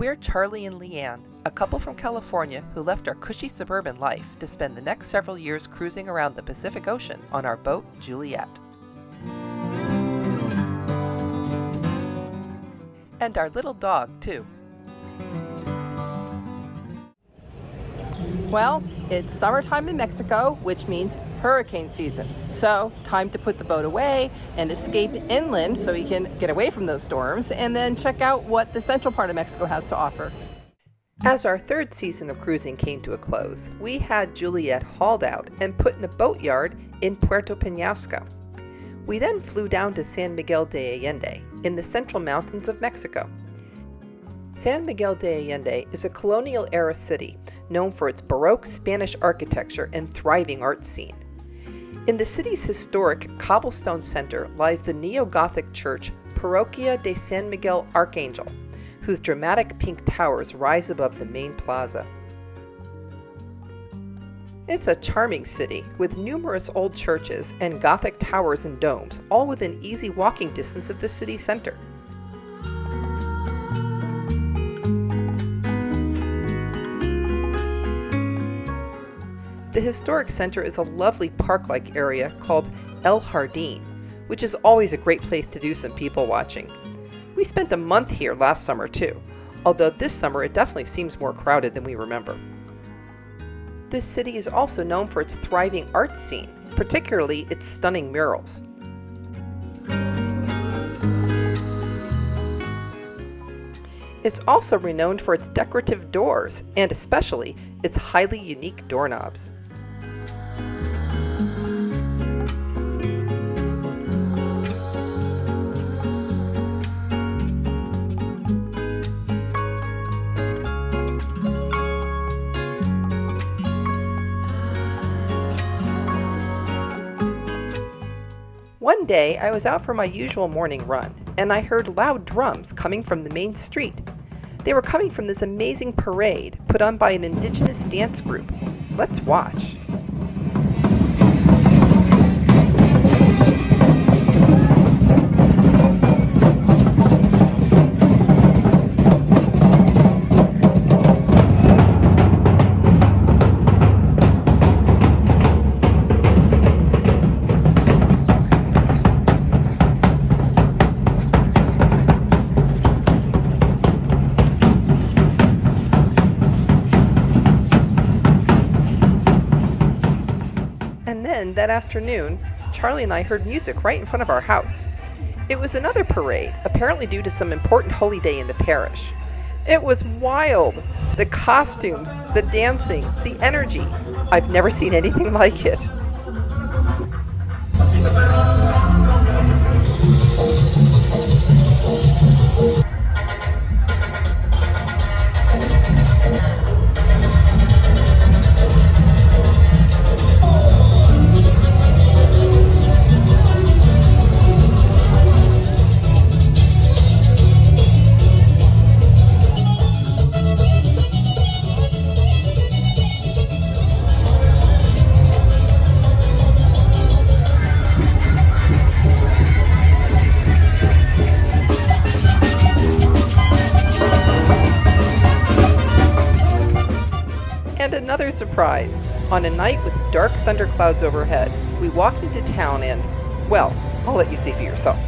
We're Charlie and Leanne, a couple from California who left our cushy suburban life to spend the next several years cruising around the Pacific Ocean on our boat, Juliet. And our little dog, too. Well, it's summertime in Mexico, which means hurricane season. So, time to put the boat away and escape inland so we can get away from those storms and then check out what the central part of Mexico has to offer. As our third season of cruising came to a close, we had Juliet hauled out and put in a boatyard in Puerto Peñasco. We then flew down to San Miguel de Allende in the central mountains of Mexico. San Miguel de Allende is a colonial-era city known for its Baroque Spanish architecture and thriving art scene. In the city's historic cobblestone center lies the neo-Gothic church Parroquia de San Miguel Archangel, whose dramatic pink towers rise above the main plaza. It's a charming city with numerous old churches and Gothic towers and domes, all within easy walking distance of the city center. The historic center is a lovely park-like area called El Jardín, which is always a great place to do some people watching. We spent a month here last summer too, although this summer it definitely seems more crowded than we remember. This city is also known for its thriving art scene, particularly its stunning murals. It's also renowned for its decorative doors, and especially its highly unique doorknobs. One day, I was out for my usual morning run, and I heard loud drums coming from the main street. They were coming from this amazing parade put on by an indigenous dance group. Let's watch. And then, that afternoon, Charlie and I heard music right in front of our house. It was another parade, apparently due to some important holy day in the parish. It was wild! The costumes, the dancing, the energy. I've never seen anything like it. And another surprise. On a night with dark thunderclouds overhead, we walked into town and, well, I'll let you see for yourself.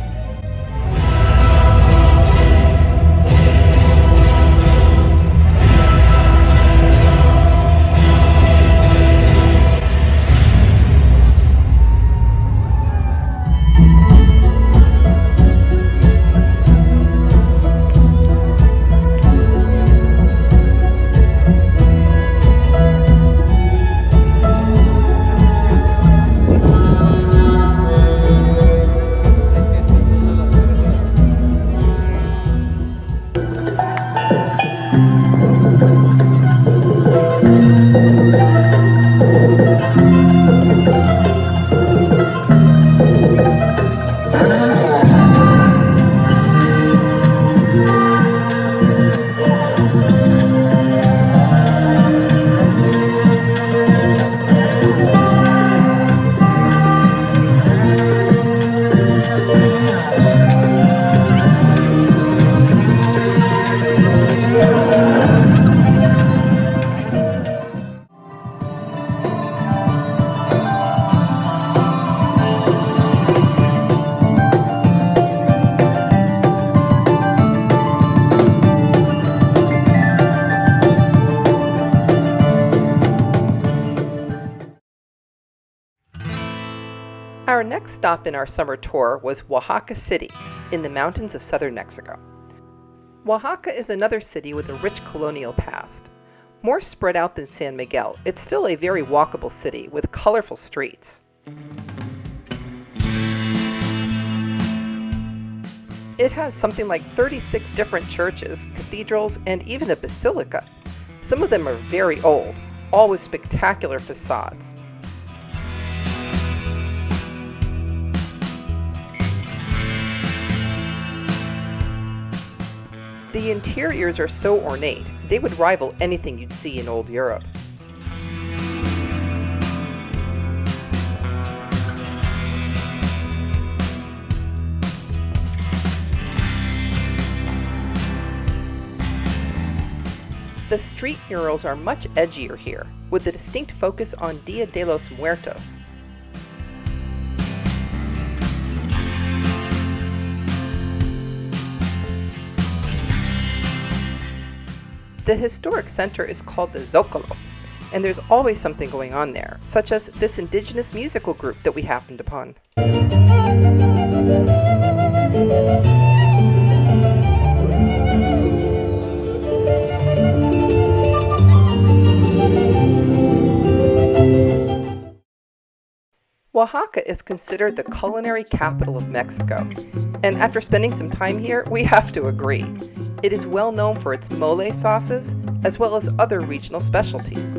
Our next stop in our summer tour was Oaxaca City, in the mountains of southern Mexico. Oaxaca is another city with a rich colonial past. More spread out than San Miguel, it's still a very walkable city with colorful streets. It has something like 36 different churches, cathedrals, and even a basilica. Some of them are very old, all with spectacular facades. The interiors are so ornate, they would rival anything you'd see in old Europe. The street murals are much edgier here, with a distinct focus on Dia de los Muertos. The historic center is called the Zócalo, and there's always something going on there, such as this indigenous musical group that we happened upon. Oaxaca is considered the culinary capital of Mexico, and after spending some time here, we have to agree. It is well known for its mole sauces, as well as other regional specialties.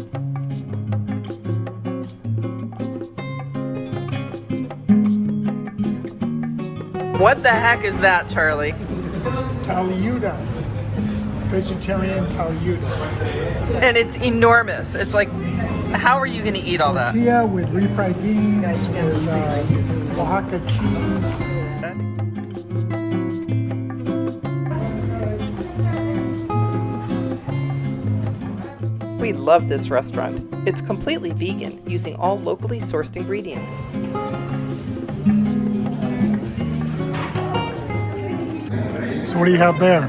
What the heck is that, Charlie? Talayuda. Vegetarian talayuda. And it's enormous. It's like, how are you going to eat all that? Tortilla with refried beans, with Oaxaca cheese. We love this restaurant. It's completely vegan, using all locally sourced ingredients. So what do you have there?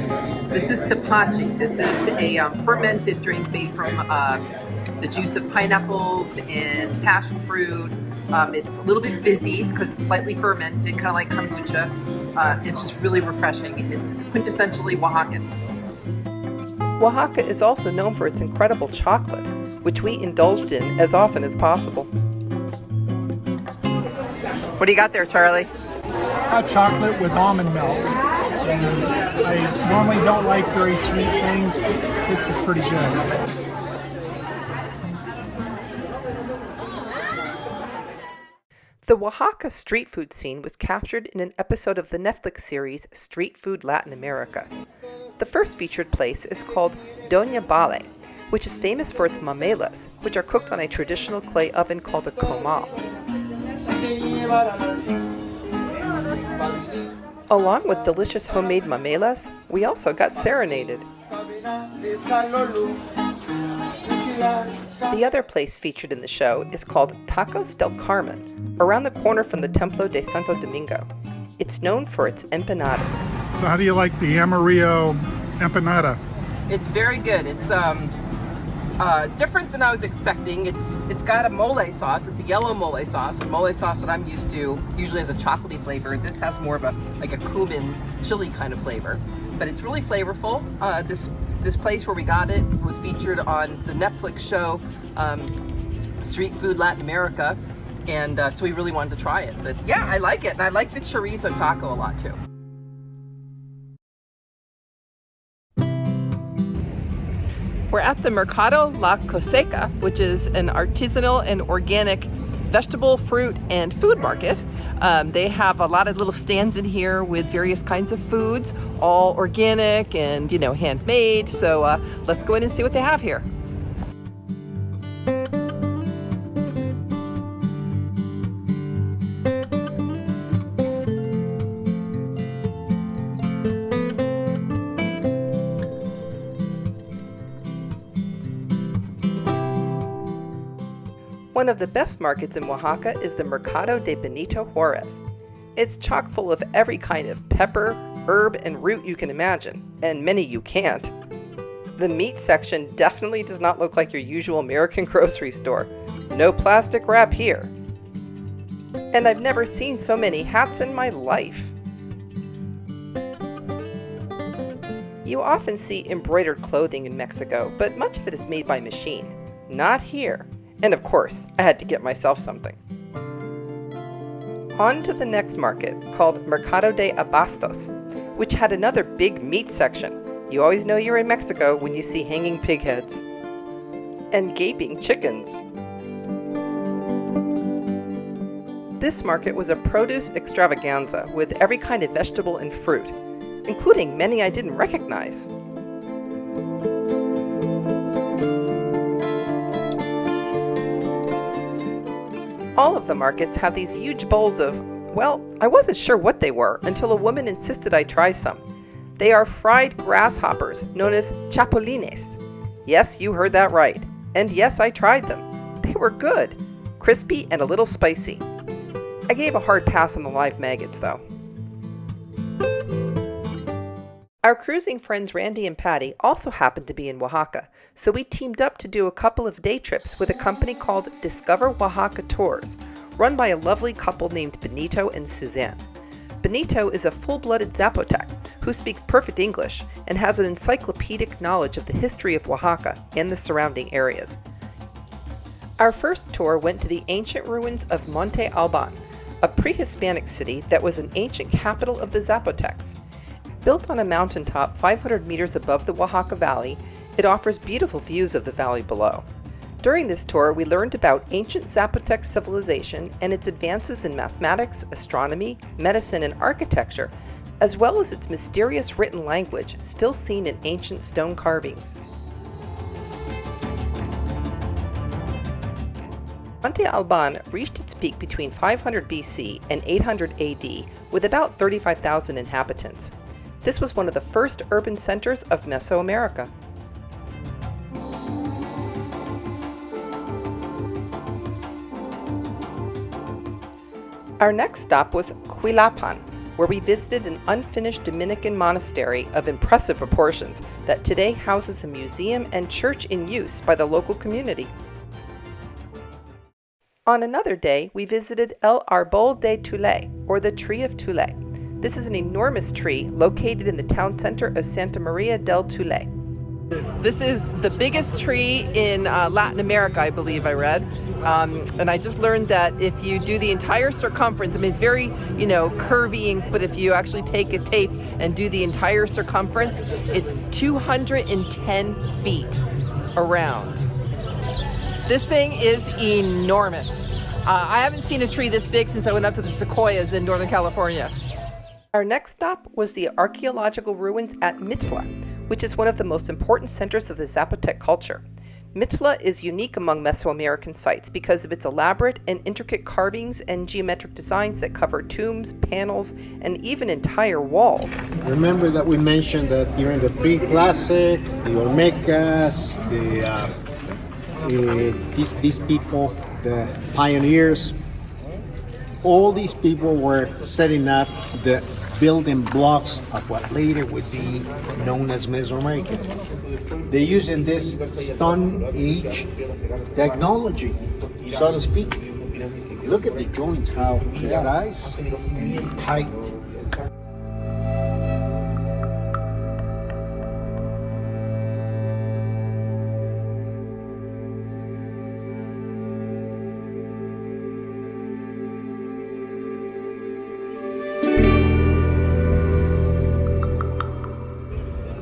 This is tapachi. This is a fermented drink made from the juice of pineapples and passion fruit. It's a little bit fizzy because it's slightly fermented, kind of like kombucha. It's just really refreshing. It's quintessentially Oaxacan. Oaxaca is also known for its incredible chocolate, which we indulged in as often as possible. What do you got there, Charlie? Hot chocolate with almond milk. And I normally don't like very sweet things, but this is pretty good. The Oaxaca street food scene was captured in an episode of the Netflix series Street Food Latin America. The first featured place is called Doña Bale, which is famous for its mamelas, which are cooked on a traditional clay oven called a comal. Along with delicious homemade mamelas, we also got serenaded. The other place featured in the show is called Tacos del Carmen, around the corner from the Templo de Santo Domingo. It's known for its empanadas. So how do you like the Amarillo empanada? It's very good. It's different than I was expecting. It's got a mole sauce. It's a yellow mole sauce. A mole sauce that I'm used to usually has a chocolatey flavor. This has more of a cumin chili kind of flavor, but it's really flavorful. This place where we got it was featured on the Netflix show Street Food Latin America, and so we really wanted to try it. But yeah, I like it, and I like the chorizo taco a lot too. We're at the Mercado La Coseca, which is an artisanal and organic vegetable, fruit, and food market. They have a lot of little stands in here with various kinds of foods, all organic and, handmade. So let's go in and see what they have here. One of the best markets in Oaxaca is the Mercado de Benito Juarez. It's chock full of every kind of pepper, herb, and root you can imagine, and many you can't. The meat section definitely does not look like your usual American grocery store. No plastic wrap here. And I've never seen so many hats in my life. You often see embroidered clothing in Mexico, but much of it is made by machine. Not here. And of course, I had to get myself something. On to the next market, called Mercado de Abastos, which had another big meat section. You always know you're in Mexico when you see hanging pig heads and gaping chickens. This market was a produce extravaganza with every kind of vegetable and fruit, including many I didn't recognize. All of the markets have these huge bowls of, well, I wasn't sure what they were until a woman insisted I try some. They are fried grasshoppers known as chapulines. Yes, you heard that right. And yes, I tried them. They were good, crispy and a little spicy. I gave a hard pass on the live maggots though. Our cruising friends Randy and Patty also happened to be in Oaxaca, so we teamed up to do a couple of day trips with a company called Discover Oaxaca Tours, run by a lovely couple named Benito and Suzanne. Benito is a full-blooded Zapotec who speaks perfect English and has an encyclopedic knowledge of the history of Oaxaca and the surrounding areas. Our first tour went to the ancient ruins of Monte Alban, a pre-Hispanic city that was an ancient capital of the Zapotecs. Built on a mountaintop 500 meters above the Oaxaca Valley, it offers beautiful views of the valley below. During this tour, we learned about ancient Zapotec civilization and its advances in mathematics, astronomy, medicine, and architecture, as well as its mysterious written language still seen in ancient stone carvings. Monte Alban reached its peak between 500 BC and 800 AD with about 35,000 inhabitants. This was one of the first urban centers of Mesoamerica. Our next stop was Cuilapan, where we visited an unfinished Dominican monastery of impressive proportions that today houses a museum and church in use by the local community. On another day, we visited El Arbol de Tule, or the Tree of Tule. This is an enormous tree located in the town center of Santa Maria del Tule. This is the biggest tree in Latin America, I believe I read. And I just learned that if you do the entire circumference, I mean, it's very, curvy, but if you actually take a tape and do the entire circumference, it's 210 feet around. This thing is enormous. I haven't seen a tree this big since I went up to the sequoias in Northern California. Our next stop was the archaeological ruins at Mitla, which is one of the most important centers of the Zapotec culture. Mitla is unique among Mesoamerican sites because of its elaborate and intricate carvings and geometric designs that cover tombs, panels, and even entire walls. Remember that we mentioned that during the pre-classic, the Olmecas, these people, the pioneers, all these people were setting up the building blocks of what later would be known as Mesoamerica. They're using this Stone Age technology, so to speak. If you look at the joints, how precise and tight.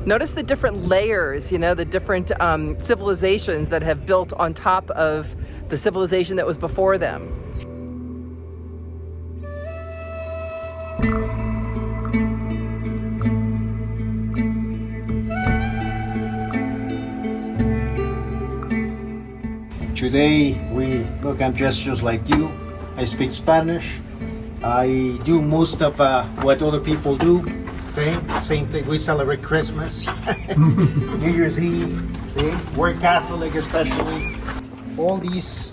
Notice the different layers, the different civilizations that have built on top of the civilization that was before them. Today, I'm dressed just like you. I speak Spanish. I do most of what other people do. Same thing. We celebrate Christmas, New Year's Eve. See? We're Catholic, especially. All these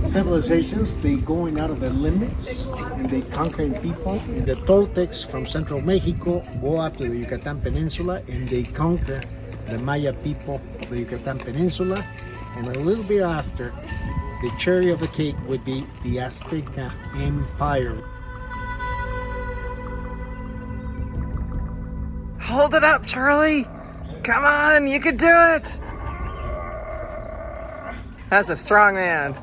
civilizations, they going out of their limits and they conquering people. And the Toltecs from central Mexico go up to the Yucatan Peninsula and they conquer the Maya people of the Yucatan Peninsula. And a little bit after, The cherry of the cake would be the Azteca Empire. Hold it up, Charlie. Come on, you can do it. That's a strong man.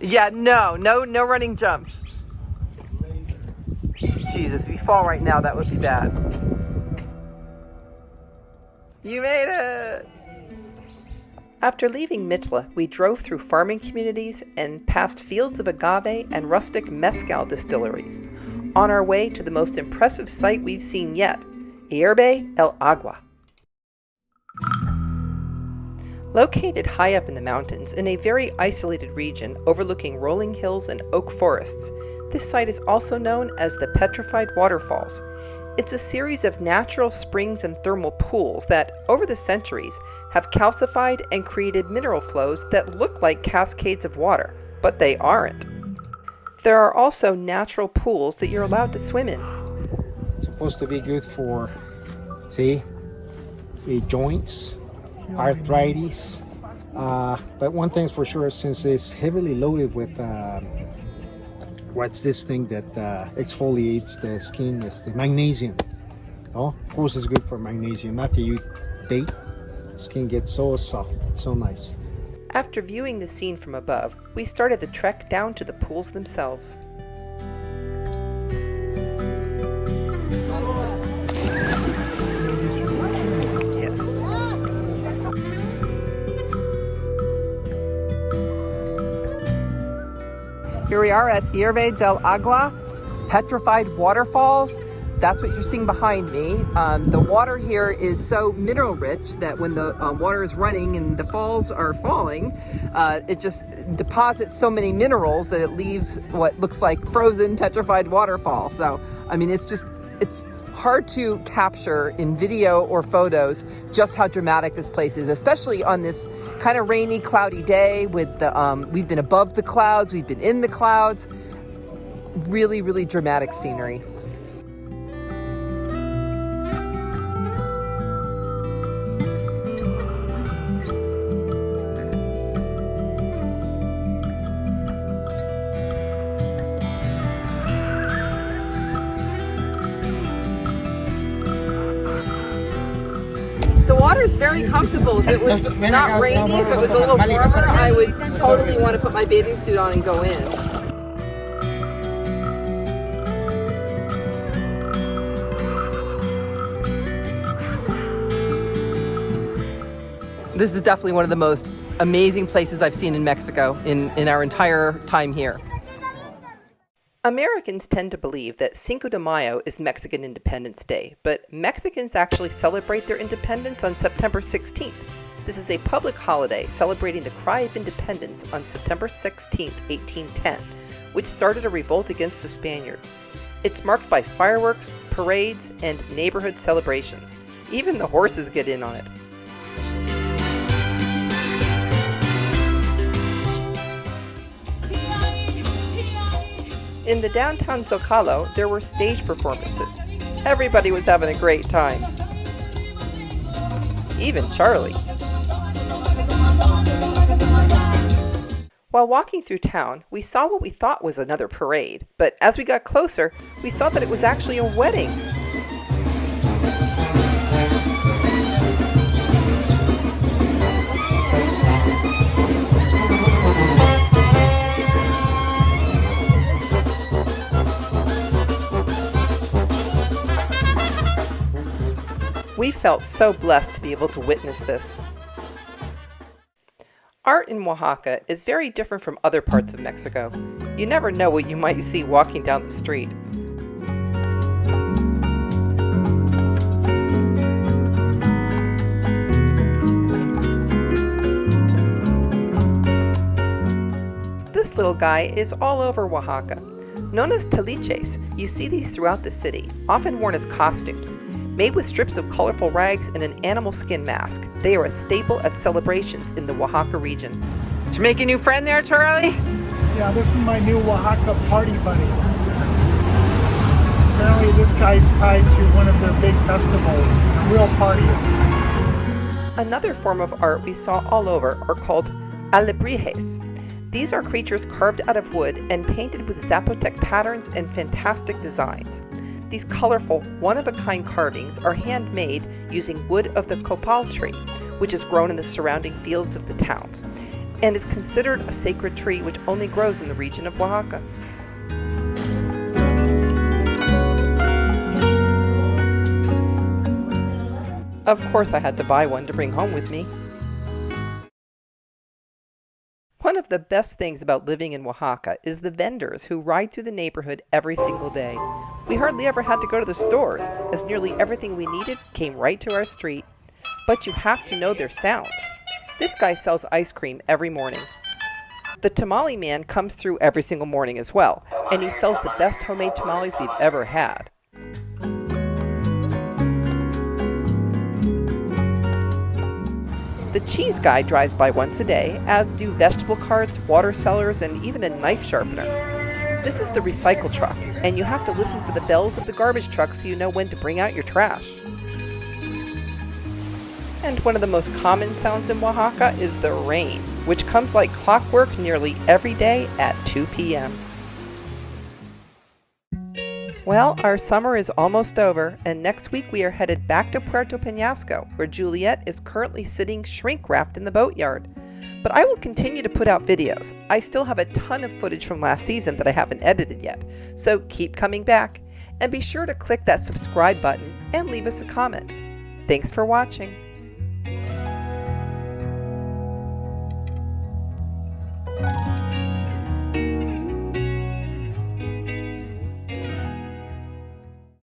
Yeah, no running jumps. Jesus, if you fall right now, that would be bad. You made it! After leaving Mitla, we drove through farming communities and past fields of agave and rustic mezcal distilleries, on our way to the most impressive sight we've seen yet, Hierbe el Agua. Located high up in the mountains in a very isolated region overlooking rolling hills and oak forests, this site is also known as the Petrified Waterfalls. It's a series of natural springs and thermal pools that, over the centuries, have calcified and created mineral flows that look like cascades of water, but they aren't. There are also natural pools that you're allowed to swim in. It's supposed to be good for, see, the joints, arthritis. But one thing's for sure, since it's heavily loaded with what's this thing that exfoliates the skin, is the magnesium. Oh, of course it's good for magnesium. After you date, skin gets so soft, so nice. After viewing the scene from above, we started the trek down to the pools themselves. Yes. Here we are at Hierbe del Agua, Petrified Waterfalls. That's what you're seeing behind me. The water here is so mineral rich that when the water is running and the falls are falling, it just deposits so many minerals that it leaves what looks like frozen petrified waterfall. So, I mean, it's hard to capture in video or photos just how dramatic this place is, especially on this kind of rainy, cloudy day with the, we've been above the clouds, we've been in the clouds. Really, really dramatic scenery. The water is very comfortable. If it was not rainy, if it was a little warmer, I would totally want to put my bathing suit on and go in. This is definitely one of the most amazing places I've seen in Mexico in our entire time here. Americans tend to believe that Cinco de Mayo is Mexican Independence Day, but Mexicans actually celebrate their independence on September 16th. This is a public holiday celebrating the cry of independence on September 16th, 1810, which started a revolt against the Spaniards. It's marked by fireworks, parades, and neighborhood celebrations. Even the horses get in on it. In the downtown Zocalo, there were stage performances. Everybody was having a great time. Even Charlie. While walking through town, we saw what we thought was another parade, but as we got closer, we saw that it was actually a wedding. We felt so blessed to be able to witness this. Art in Oaxaca is very different from other parts of Mexico. You never know what you might see walking down the street. This little guy is all over Oaxaca. Known as taliches, you see these throughout the city, often worn as costumes. Made with strips of colorful rags and an animal skin mask, they are a staple at celebrations in the Oaxaca region. Did you make a new friend there, Charlie? Yeah, this is my new Oaxaca party buddy. Apparently this guy's tied to one of their big festivals, a real party. Another form of art we saw all over are called alebrijes. These are creatures carved out of wood and painted with Zapotec patterns and fantastic designs. These colorful, one-of-a-kind carvings are handmade using wood of the copal tree, which is grown in the surrounding fields of the towns, and is considered a sacred tree which only grows in the region of Oaxaca. Of course, I had to buy one to bring home with me. One of the best things about living in Oaxaca is the vendors who ride through the neighborhood every single day. We hardly ever had to go to the stores, as nearly everything we needed came right to our street. But you have to know their sounds. This guy sells ice cream every morning. The tamale man comes through every single morning as well, and he sells the best homemade tamales we've ever had. The cheese guy drives by once a day, as do vegetable carts, water sellers, and even a knife sharpener. This is the recycle truck, and you have to listen for the bells of the garbage truck so you know when to bring out your trash. And one of the most common sounds in Oaxaca is the rain, which comes like clockwork nearly every day at 2 p.m. Well, our summer is almost over, and next week we are headed back to Puerto Peñasco, where Juliet is currently sitting shrink-wrapped in the boatyard. But I will continue to put out videos. I still have a ton of footage from last season that I haven't edited yet, so keep coming back. And be sure to click that subscribe button and leave us a comment. Thanks for watching.